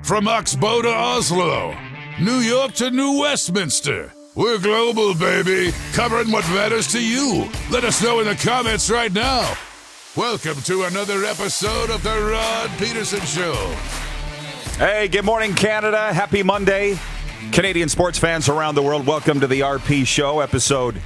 From Oxbow to Oslo, New York to New Westminster. We're global, baby, covering what matters to you. Let us know in the comments right now. Welcome to another episode of the Rod Pedersen Show. Hey, good morning, Canada. Happy Monday. Canadian sports fans around the world, welcome to the RP Show, episode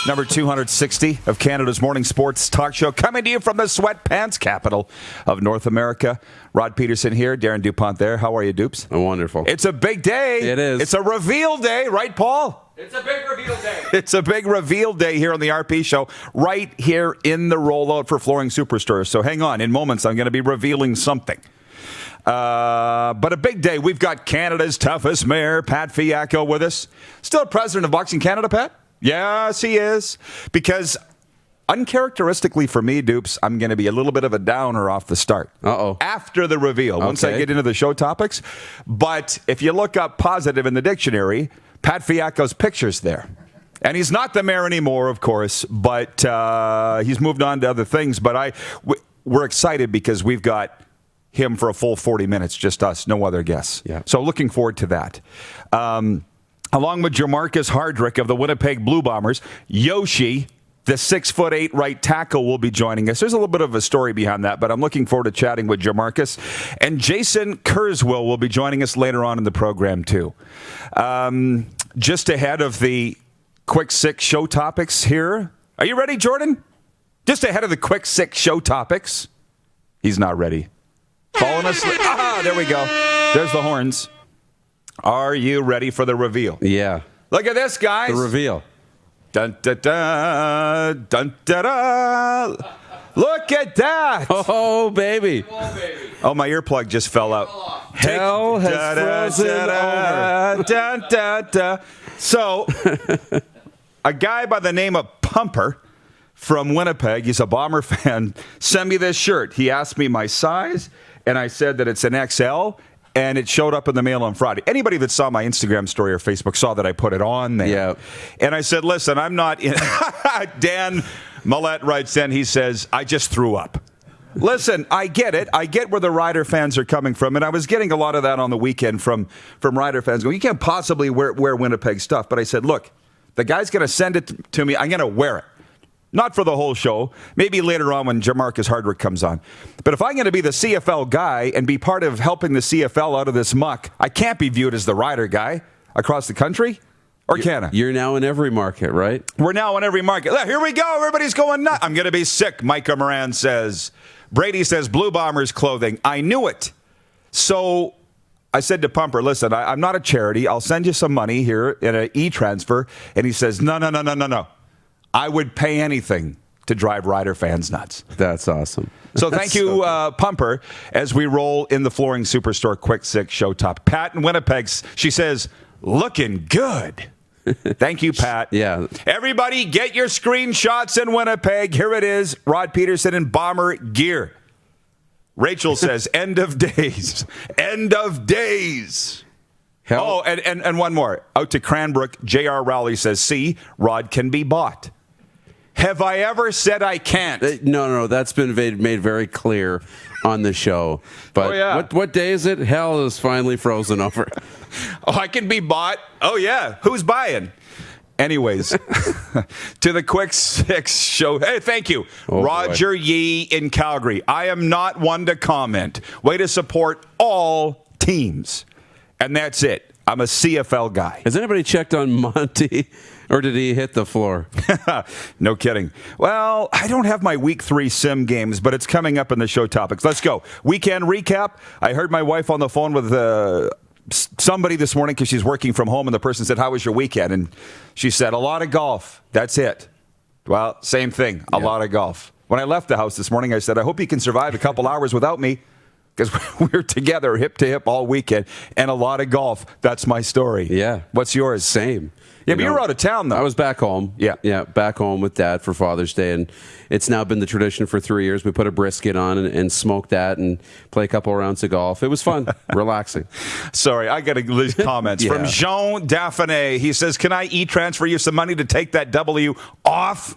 number 260 of Canada's morning sports talk show, coming to you from the sweatpants capital of North America. Rod Pedersen here, Darren DuPont there. How are you, Dupes? Oh, wonderful. It's a big day. It is. It's a reveal day, right, Paul? It's a big reveal day. It's a big reveal day here on the RP Show, right here in the Rollout for Flooring Superstores. So hang on. In moments, I'm going to be revealing something. But a big day. We've got Canada's toughest mayor, Pat Fiacco, with us. Still president of Boxing Canada, Pat? Yes, he is. Because uncharacteristically for me, Dupes, I'm going to be a little bit of a downer off the start. Uh-oh. After the reveal, once I get into the show topics. But if you look up positive in the dictionary, Pat Fiacco's picture's there. And he's not the mayor anymore, of course, but he's moved on to other things. But we're excited because we've got him for a full 40 minutes, just us, no other guests. Yeah. So looking forward to that. Along with Jamarcus Hardrick of the Winnipeg Blue Bombers, Yoshi, the 6'8" right tackle, will be joining us. There's a little bit of a story behind that, but I'm looking forward to chatting with Jamarcus. And Jason Kurzweil will be joining us later on in the program, too. Just ahead of the quick six show topics here. Are you ready, Jordan? Just ahead of the quick six show topics. He's not ready. Falling asleep. There we go. There's the horns. Are you ready for the reveal? Yeah. Look at this, guys. The reveal. Dun, da, da, dun, da, da. Look at that. Oh, baby. Oh, my earplug just fell out. Hell has frozen over. Dun, da, da. So, a guy by the name of Pumper from Winnipeg, he's a Bomber fan, sent me this shirt. He asked me my size, and I said that it's an XL, and it showed up in the mail on Friday. Anybody that saw my Instagram story or Facebook saw that I put it on there. Yeah. And I said, listen, I'm not in. Dan Millette writes in, he says, I just threw up. Listen, I get it. I get where the Rider fans are coming from, and I was getting a lot of that on the weekend from Rider fans going, you can't possibly wear Winnipeg stuff. But I said, look, the guy's going to send it to me. I'm going to wear it. Not for the whole show. Maybe later on when Jamarcus Hardrick comes on. But if I'm going to be the CFL guy and be part of helping the CFL out of this muck, I can't be viewed as the Rider guy across the country. Or can I? You're now in every market, right? We're now in every market. Here we go. Everybody's going nuts. I'm going to be sick, Micah Moran says. Brady says, Blue Bombers clothing. I knew it. So I said to Pumper, listen, I'm not a charity. I'll send you some money here in an e-transfer. And he says, no. I would pay anything to drive Rider fans nuts. That's awesome. So thank you, Pumper, as we roll in the Flooring Superstore Quick Six show top. Pat in Winnipeg, she says, looking good. Thank you, Pat. Yeah. Everybody get your screenshots in Winnipeg. Here it is, Rod Pedersen in Bomber gear. Rachel says, end of days. End of days. Hell. Oh, and one more. Out to Cranbrook, J.R. Rowley says, see, Rod can be bought. Have I ever said I can't? No. That's been made very clear on the show. But what day is it? Hell is finally frozen over. Oh, I can be bought. Oh, yeah. Who's buying? Anyways, to the Quick Six show. Hey, thank you. Roger boy. Yee in Calgary. I am not one to comment. Way to support all teams. And that's it. I'm a CFL guy. Has anybody checked on Monty, or did he hit the floor? No kidding. Well, I don't have my week 3 sim games, but it's coming up in the show topics. Let's go. Weekend recap. I heard my wife on the phone with somebody this morning because she's working from home, and the person said, how was your weekend? And she said, a lot of golf. That's it. Well, same thing. A lot of golf. When I left the house this morning, I said, I hope you can survive a couple hours without me. Because we're together hip to hip all weekend and a lot of golf. That's my story. Yeah. What's yours? Same. Yeah, but you were out of town, though. I was back home. Yeah, back home with Dad for Father's Day. And it's now been the tradition for 3 years. We put a brisket on and smoke that and play a couple rounds of golf. It was fun, relaxing. Sorry, I got to list comments. From Jean Daphne. He says, can I e-transfer you some money to take that W off?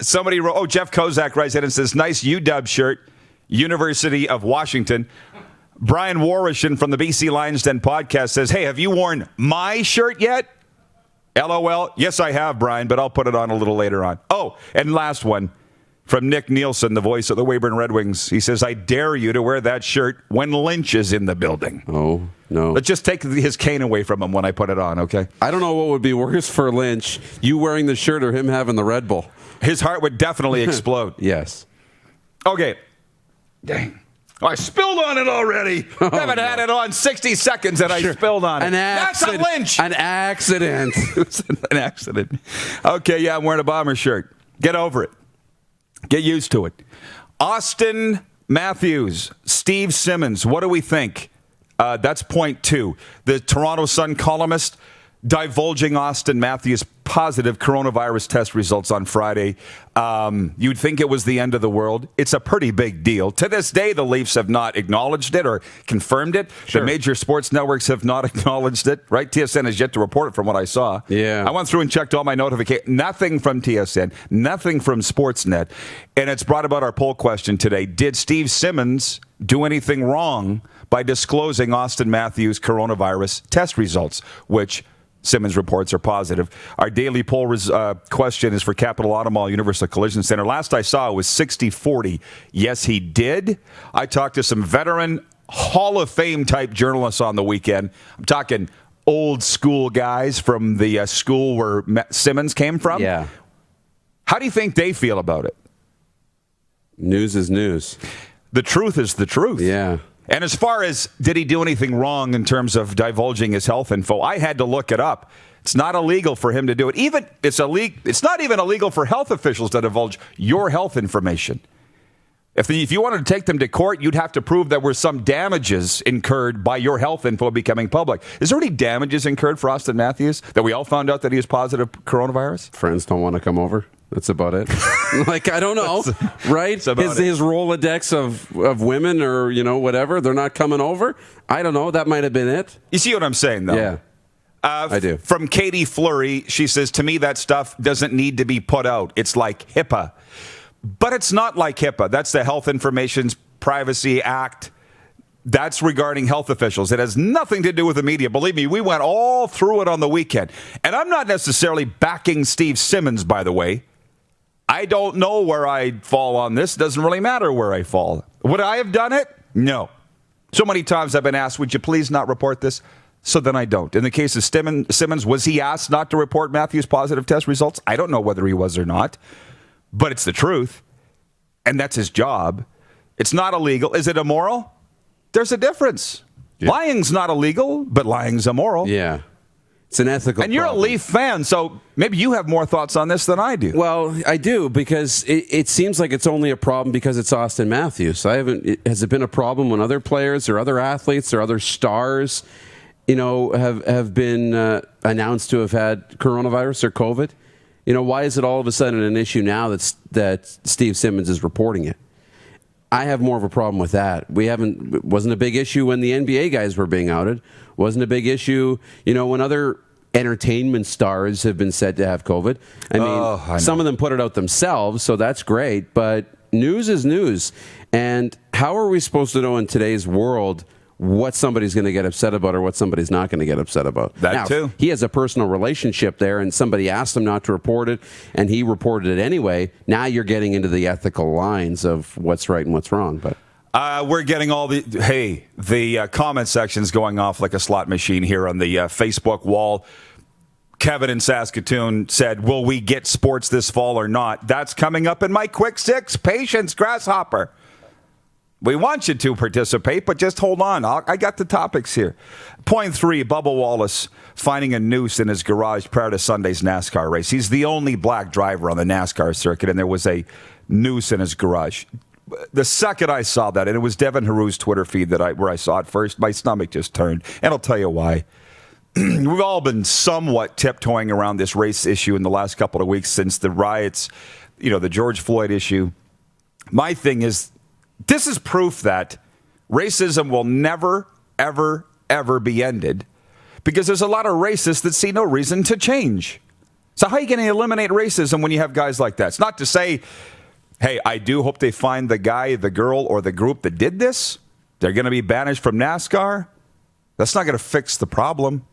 Somebody wrote, Jeff Kozak writes in and says, nice UW shirt. University of Washington. Brian Warishin from the BC Lions Den podcast says, hey, have you worn my shirt yet? LOL. Yes, I have, Brian, but I'll put it on a little later on. Oh, and last one from Nick Nielsen, the voice of the Weyburn Red Wings. He says, I dare you to wear that shirt when Lynch is in the building. Oh, no. Let's just take his cane away from him when I put it on, okay? I don't know what would be worse for Lynch, you wearing the shirt or him having the Red Bull. His heart would definitely explode. Yes. Okay. Dang. Oh, I spilled on it already. I haven't had it on 60 seconds and I spilled on it. That's a Lynch. An accident. An accident. Okay, yeah, I'm wearing a Bomber shirt. Get over it. Get used to it. Auston Matthews, Steve Simmons, what do we think? That's point 2. The Toronto Sun columnist divulging Auston Matthews' positive coronavirus test results on Friday. You'd think it was the end of the world. It's a pretty big deal. To this day, the Leafs have not acknowledged it or confirmed it. Sure. The major sports networks have not acknowledged it, right? TSN has yet to report it from what I saw. Yeah. I went through and checked all my notifications. Nothing from TSN, nothing from Sportsnet. And it's brought about our poll question today. Did Steve Simmons do anything wrong by disclosing Auston Matthews' coronavirus test results, which Simmons reports are positive. Our daily poll question is for Capital Auto Mall Universal Collision Center. Last I saw, it was 60-40. Yes, he did. I talked to some veteran Hall of Fame type journalists on the weekend. I'm talking old school guys from the school where Simmons came from. Yeah. How do you think they feel about it? News is news. The truth is the truth. Yeah. And as far as did he do anything wrong in terms of divulging his health info, I had to look it up. It's not illegal for him to do it. It's not even illegal for health officials to divulge your health information. If you wanted to take them to court, you'd have to prove there were some damages incurred by your health info becoming public. Is there any damages incurred for Auston Matthews that we all found out that he was positive coronavirus? Friends don't want to come over. That's about it. I don't know, right? His Rolodex of women or, whatever, they're not coming over. I don't know. That might have been it. You see what I'm saying, though? Yeah, I do. From Katie Fleury, she says, to me, that stuff doesn't need to be put out. It's like HIPAA. But it's not like HIPAA. That's the Health Information Privacy Act. That's regarding health officials. It has nothing to do with the media. Believe me, we went all through it on the weekend. And I'm not necessarily backing Steve Simmons, by the way. I don't know where I fall on this. Doesn't really matter where I fall. Would I have done it? No. So many times I've been asked, would you please not report this? So then I don't. In the case of Simmons, was he asked not to report Matthews' positive test results? I don't know whether he was or not. But it's the truth. And that's his job. It's not illegal. Is it immoral? There's a difference. Yeah. Lying's not illegal, but lying's immoral. Yeah. It's an ethical And you're problem. a Leaf fan, so maybe you have more thoughts on this than I do. Well, I do, because it seems like it's only a problem because it's Auston Matthews. Has it been a problem when other players or other athletes or other stars, have been announced to have had coronavirus or COVID? Why is it all of a sudden an issue now that Steve Simmons is reporting it? I have more of a problem with that. It wasn't a big issue when the NBA guys were being outed. Wasn't a big issue, when other entertainment stars have been said to have COVID. I mean, some of them put it out themselves, so that's great. But news is news. And how are we supposed to know in today's world what somebody's going to get upset about or what somebody's not going to get upset about? That too. He has a personal relationship there, and somebody asked him not to report it, and he reported it anyway. Now you're getting into the ethical lines of what's right and what's wrong. But we're getting all the comment section's going off like a slot machine here on the Facebook wall. Kevin in Saskatoon said, will we get sports this fall or not? That's coming up in my quick six. Patience, Grasshopper. We want you to participate, but just hold on. I got the topics here. Point 3, Bubba Wallace finding a noose in his garage prior to Sunday's NASCAR race. He's the only black driver on the NASCAR circuit, and there was a noose in his garage. The second I saw that, and it was Devin Haru's Twitter feed where I saw it first, my stomach just turned. And I'll tell you why. We've all been somewhat tiptoeing around this race issue in the last couple of weeks since the riots, the George Floyd issue. My thing is, this is proof that racism will never, ever, ever be ended because there's a lot of racists that see no reason to change. So how are you going to eliminate racism when you have guys like that? It's not to say, hey, I do hope they find the guy, the girl, or the group that did this. They're going to be banished from NASCAR. That's not going to fix the problem.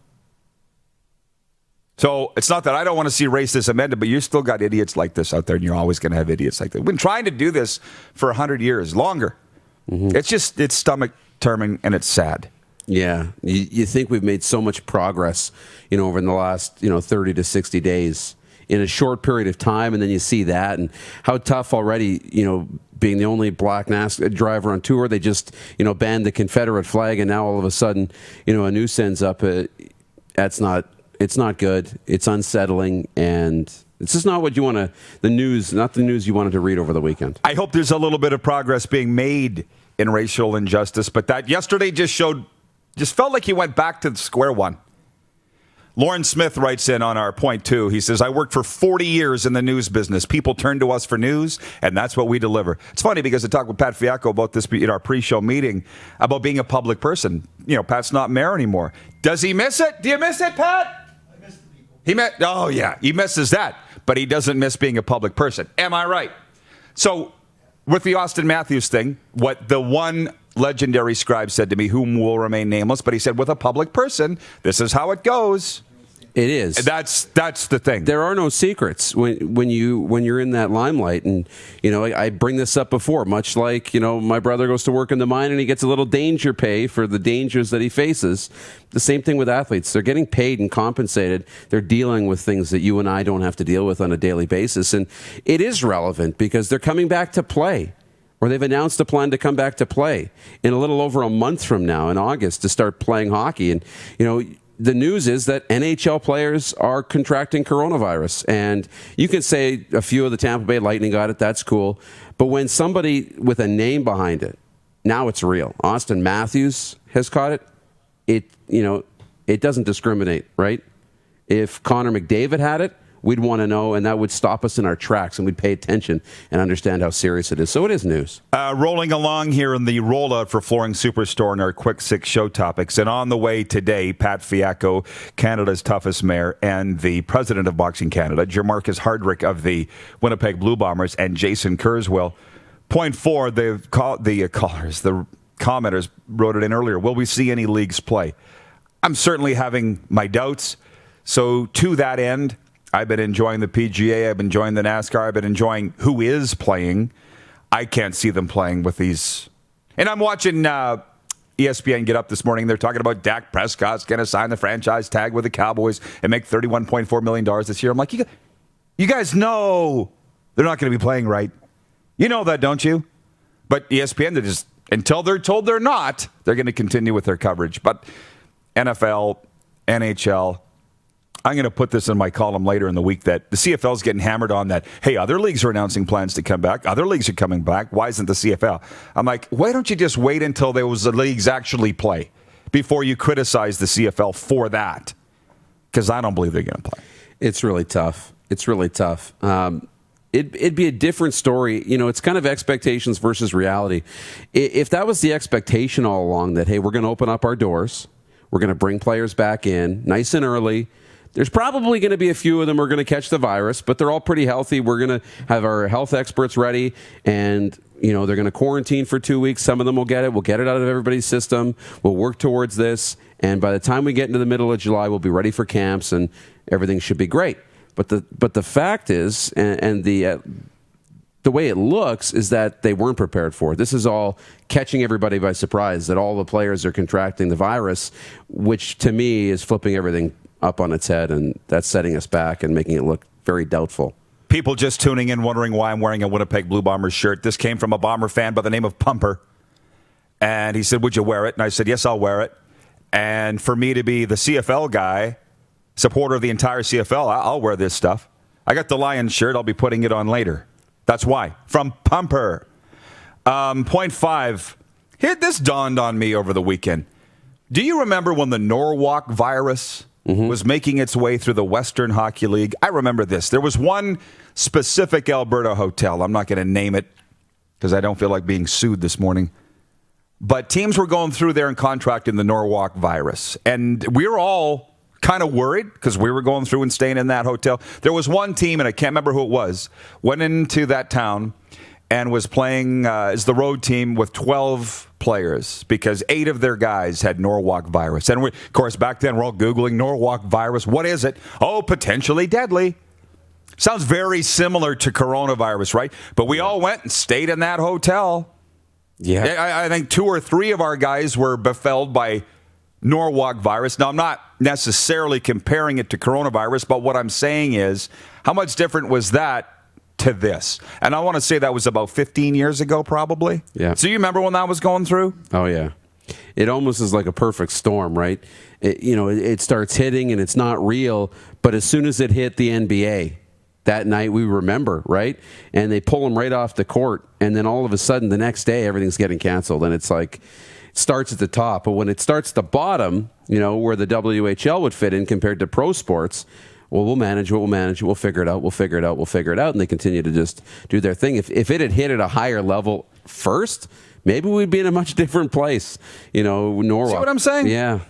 So it's not that I don't want to see races amended, but you still got idiots like this out there, and you're always going to have idiots like that. We've been trying to do this for 100 years, longer. It's stomach-turning, and it's sad. Yeah. You think we've made so much progress, over in the last, 30 to 60 days in a short period of time, and then you see that, and how tough already, being the only black NASCAR driver on tour, they just, banned the Confederate flag, and now all of a sudden, a noose ends up. It's not good. It's unsettling, and it's just not what you want to. Not the news you wanted to read over the weekend. I hope there's a little bit of progress being made in racial injustice, but that yesterday just felt like he went back to square one. Lauren Smith writes in on our point two. He says, I worked for 40 years in the news business. People turn to us for news, and that's what we deliver. It's funny because I talked with Pat Fiacco about this in our pre-show meeting about being a public person. Pat's not mayor anymore. Does he miss it? Do you miss it, Pat? I miss the people. He misses that, but he doesn't miss being a public person. Am I right? So with the Auston Matthews thing, what the one legendary scribe said to me, whom will remain nameless, but he said, with a public person, this is how it goes. It is. That's the thing. There are no secrets when you're in that limelight, and I bring this up before. Much like my brother goes to work in the mine and he gets a little danger pay for the dangers that he faces. The same thing with athletes. They're getting paid and compensated. They're dealing with things that you and I don't have to deal with on a daily basis, and it is relevant because they're coming back to play. Or they've announced a plan to come back to play in a little over a month from now, in August, to start playing hockey. And the news is that NHL players are contracting coronavirus. And you can say a few of the Tampa Bay Lightning got it, that's cool. But when somebody with a name behind it, now it's real. Auston Matthews has caught it. It doesn't discriminate, right? If Connor McDavid had it, we'd want to know, and that would stop us in our tracks, and we'd pay attention and understand how serious it is. So it is news. Rolling along here in the rollout for Flooring Superstore and our quick six show topics. And on the way today, Pat Fiacco, Canada's toughest mayor, and the president of Boxing Canada, Jamarcus Hardrick of the Winnipeg Blue Bombers, and Jason Kurzweil. Point four, the commenters wrote it in earlier. Will we see any leagues play? I'm certainly having my doubts. So to that end, I've been enjoying the PGA. I've been enjoying the NASCAR. I've been enjoying who is playing. I can't see them playing with these. And I'm watching ESPN get up this morning. They're talking about Dak Prescott's going to sign the franchise tag with the Cowboys and make $31.4 million this year. I'm like, you guys know they're not going to be playing right. You know that, don't you? But ESPN, they're just, until they're told they're not, they're going to continue with their coverage. But NFL, NHL, I'm going to put this in my column later in the week that the CFL is getting hammered on that, hey, other leagues are announcing plans to come back. Other leagues are coming back. Why isn't the CFL? I'm like, why don't you just wait until the leagues actually play before you criticize the CFL for that? Because I don't believe they're going to play. It's really tough. It'd be a different story. It's kind of expectations versus reality. If that was the expectation all along, that, hey, we're going to open up our doors, we're going to bring players back in nice and early. There's probably going to be a few of them who are going to catch the virus, but they're all pretty healthy. We're going to have our health experts ready, and they're going to quarantine for 2 weeks. Some of them will get it. We'll get it out of everybody's system. We'll work towards this, and by the time we get into the middle of July, we'll be ready for camps, and everything should be great. But the fact is, and the way it looks, is that they weren't prepared for it. This is all catching everybody by surprise, that all the players are contracting the virus, which to me is flipping everything up on its head, and that's setting us back and making it look very doubtful. People just tuning in wondering why I'm wearing a Winnipeg Blue Bombers shirt. This came from a Bomber fan by the name of Pumper. And he said, would you wear it? And I said, yes, I'll wear it. And for me to be the CFL guy, supporter of the entire CFL, I'll wear this stuff. I got the Lions shirt. I'll be putting it on later. That's why. From Pumper. Point five. This dawned on me over the weekend. Do you remember when the Norwalk virus was making its way through the Western Hockey League? I remember this. There was one specific Alberta hotel. I'm not going to name it because I don't feel like being sued this morning. But teams were going through there and contracting the Norwalk virus. And we were all kind of worried because we were going through and staying in that hotel. There was one team, and I can't remember who it was, went into that town and was playing as the road team with 12 players because 8 of their guys had Norwalk virus. And of course, back then, we're all Googling Norwalk virus. What is it? Oh, potentially deadly. Sounds very similar to coronavirus, right? But we all went and stayed in that hotel. Yeah. I think 2 or 3 of our guys were befelled by Norwalk virus. Now, I'm not necessarily comparing it to coronavirus, but what I'm saying is, how much different was that to this? And I want to say that was about 15 years ago, probably. Yeah. So you remember when that was going through? Oh, yeah. It almost is like a perfect storm, right? It starts hitting and it's not real, but as soon as it hit the NBA, that night we remember, right? And they pull them right off the court, and then all of a sudden the next day everything's getting canceled, and it's like it starts at the top. But when it starts at the bottom, where the WHL would fit in compared to pro sports, well, we'll manage it, we'll figure it out, and they continue to just do their thing. If it had hit at a higher level first, maybe we'd be in a much different place. Norwalk. See what I'm saying? Yeah.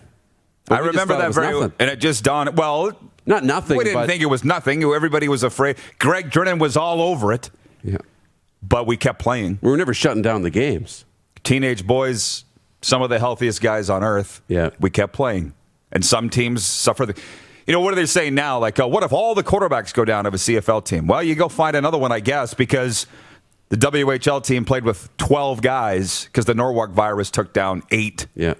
I remember that and it just dawned. Well, not nothing. We didn't think it was nothing. Everybody was afraid. Greg Drinnan was all over it. Yeah. But we kept playing. We were never shutting down the games. Teenage boys, some of the healthiest guys on earth. Yeah. We kept playing. And some teams suffer. What are they saying now? Like, what if all the quarterbacks go down of a CFL team? Well, you go find another one, I guess, because the WHL team played with 12 guys because the Norwalk virus took down 8. Yeah.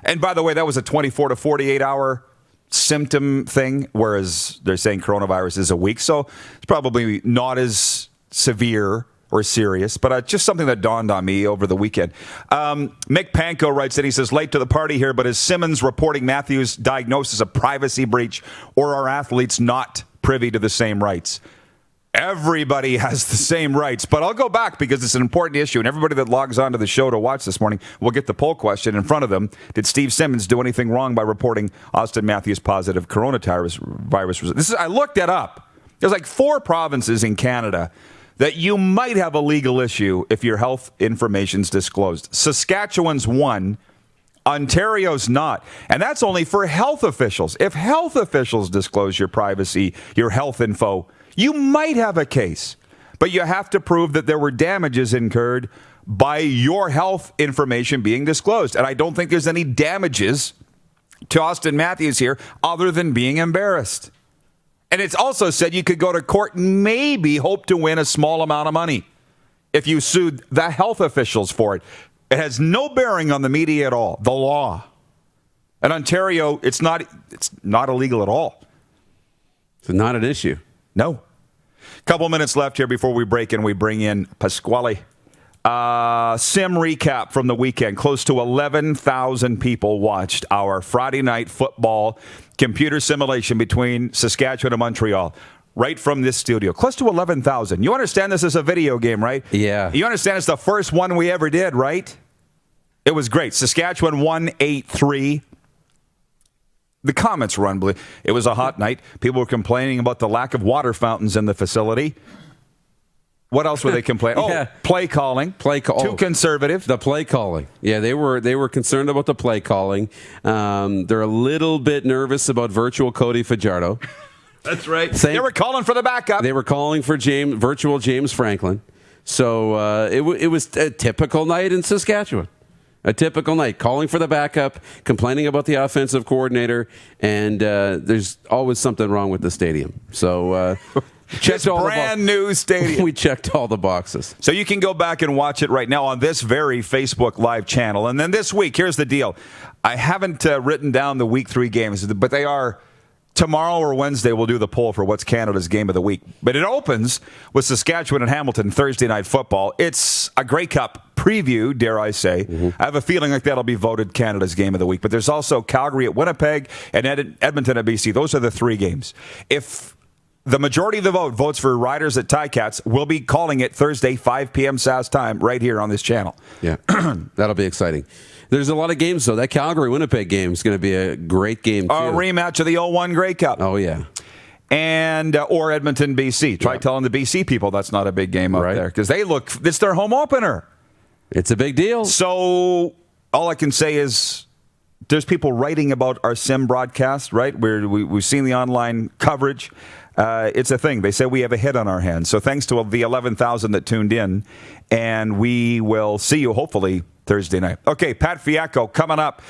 And by the way, that was a 24 to 48 hour symptom thing, whereas they're saying coronavirus is a week. So it's probably not as severe or serious, but just something that dawned on me over the weekend. Mick Panko writes that he says, late to the party here, but is Simmons reporting Matthews' diagnosis a privacy breach, or are athletes not privy to the same rights? Everybody has the same rights, but I'll go back because it's an important issue, and everybody that logs on to the show to watch this morning will get the poll question in front of them. Did Steve Simmons do anything wrong by reporting Auston Matthews positive coronavirus virus? I looked it up. There's like 4 provinces in Canada that you might have a legal issue if your health information's disclosed. Saskatchewan's one, Ontario's not. And that's only for health officials. If health officials disclose your privacy, your health info, you might have a case. But you have to prove that there were damages incurred by your health information being disclosed. And I don't think there's any damages to Auston Matthews here other than being embarrassed. And it's also said you could go to court and maybe hope to win a small amount of money if you sued the health officials for it. It has no bearing on the media at all, the law. In Ontario, it's not illegal at all. It's not an issue. No. Couple minutes left here before we break and we bring in Pasquale. Sim recap from the weekend. Close to 11,000 people watched our Friday night football computer simulation between Saskatchewan and Montreal. Right from this studio. Close to 11,000. You understand this is a video game, right? Yeah. You understand it's the first one we ever did, right? It was great. Saskatchewan won 8-3. The comments were unbelievable. It was a hot night. People were complaining about the lack of water fountains in the facility. What else were they complaining? Yeah. Play calling. Too conservative. The play calling. Yeah, they were concerned about the play calling. They're a little bit nervous about virtual Cody Fajardo. That's right. They were calling for the backup. They were calling for virtual James Franklin. So it was a typical night in Saskatchewan. A typical night, calling for the backup, complaining about the offensive coordinator, and there's always something wrong with the stadium. So checked all brand new stadium. We checked all the boxes. So you can go back and watch it right now on this very Facebook Live channel. And then this week, here's the deal. I haven't written down the Week 3 games, but they are tomorrow or Wednesday. We'll do the poll for what's Canada's game of the week. But it opens with Saskatchewan and Hamilton Thursday Night Football. It's a Grey Cup preview, dare I say. Mm-hmm. I have a feeling like that'll be voted Canada's game of the week. But there's also Calgary at Winnipeg and Edmonton at BC. Those are the 3 games. If the majority of the vote votes for Riders at Ticats, we'll be calling it Thursday, 5 p.m. SAS time, right here on this channel. Yeah, that'll be exciting. There's a lot of games, though. That Calgary-Winnipeg game is going to be a great game, too. A rematch of the 01 Grey Cup. Oh, yeah. And or Edmonton, BC. Try telling the BC people that's not a big game up there because it's their home opener. It's a big deal. So all I can say is there's people writing about our sim broadcast, right? We've seen the online coverage. It's a thing. They say we have a hit on our hands. So thanks to the 11,000 that tuned in, and we will see you hopefully Thursday night. Okay, Pat Fiacco coming up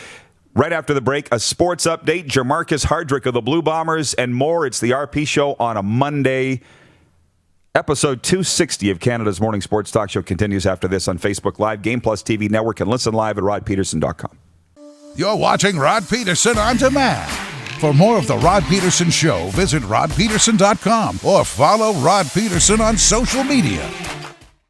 right after the break. A sports update, Jamarcus Hardrick of the Blue Bombers, and more. It's the RP Show on a Monday. Episode 260 of Canada's Morning Sports Talk Show continues after this on Facebook Live, Game Plus TV Network, and listen live at rodpeterson.com. You're watching Rod Pedersen On Demand. For more of The Rod Pedersen Show, visit rodpeterson.com or follow Rod Pedersen on social media.